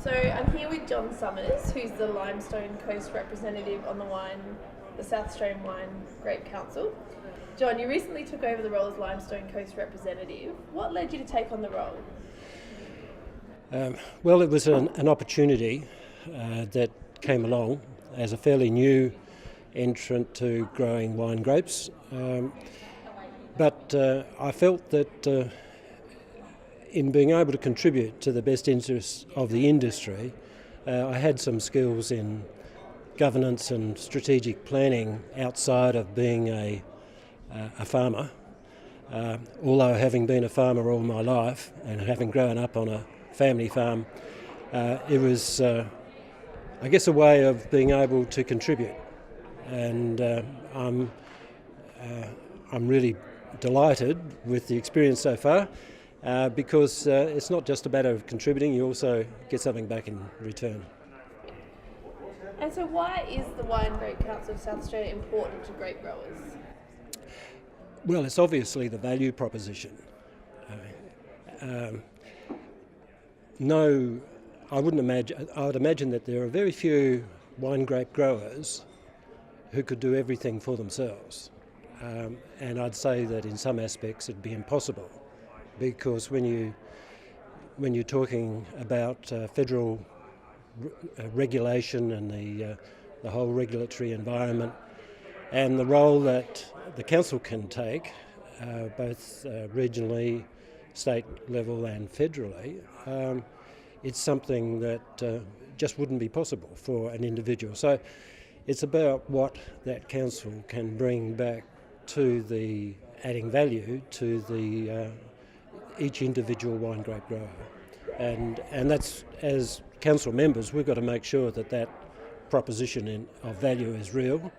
So I'm here with John Summers, who's the Limestone Coast representative on the South Australian Wine Grape Council. John, you recently took over the role as Limestone Coast representative. What led you to take on the role? Well, it was an opportunity that came along as a fairly new entrant to growing wine grapes. But I felt that in being able to contribute to the best interests of the industry, I had some skills in governance and strategic planning outside of being a farmer. Although having been a farmer all my life and having grown up on a family farm, it was, I guess, a way of being able to contribute. And I'm really delighted with the experience so far because it's not just a matter of contributing, you also get something back in return. And so why is the Wine Grape Council of South Australia important to grape growers? Well, it's obviously the value proposition. I would imagine that there are very few wine grape growers who could do everything for themselves. And I'd say that in some aspects it'd be impossible, because when you're talking about federal regulation and the whole regulatory environment and the role that the council can take, both regionally, state level and federally, it's something that just wouldn't be possible for an individual. So it's about what that council can bring back to the adding value to the each individual wine grape grower. And that's, as council members, we've got to make sure that that proposition of value is real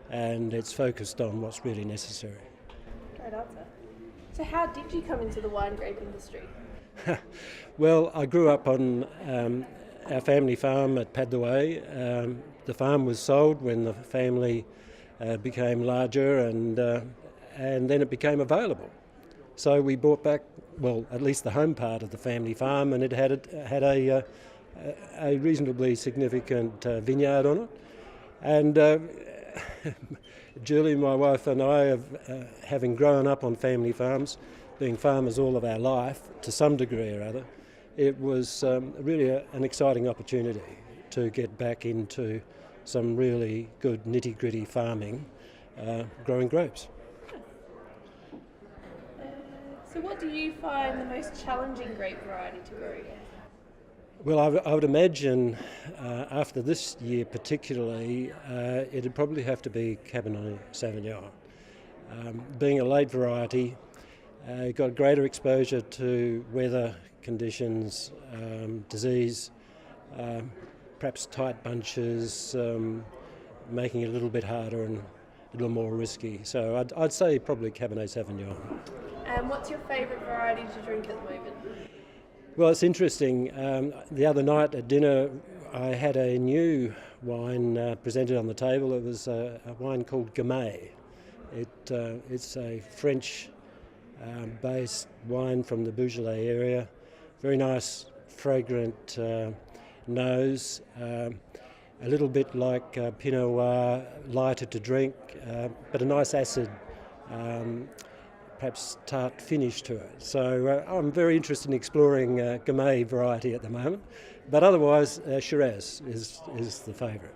and it's focused on what's really necessary. Great answer. So how did you come into the wine grape industry? Well, I grew up on our family farm at Padthaway. The farm was sold when the family became larger, and then it became available. So we bought back, well, at least the home part of the family farm, and it had a reasonably significant vineyard on it. And Julie, my wife, and I, having grown up on family farms, being farmers all of our life, to some degree or other, it was really an exciting opportunity to get back into some really good nitty-gritty farming, growing grapes. So what do you find the most challenging grape variety to grow? Well, I would imagine after this year particularly, it'd probably have to be Cabernet Sauvignon. Being a late variety, got greater exposure to weather conditions, disease, perhaps tight bunches, making it a little bit harder and a little more risky. So I'd say probably Cabernet Sauvignon. And what's your favourite variety to drink at the moment? Well, it's interesting. The other night at dinner, I had a new wine presented on the table. It was a wine called Grape. It's a French based wine from the Beaujolais area. Very nice, fragrant nose. A little bit like Pinot Noir, lighter to drink, but a nice acid, perhaps tart finish to it. So I'm very interested in exploring Gamay variety at the moment, but otherwise Shiraz is the favourite.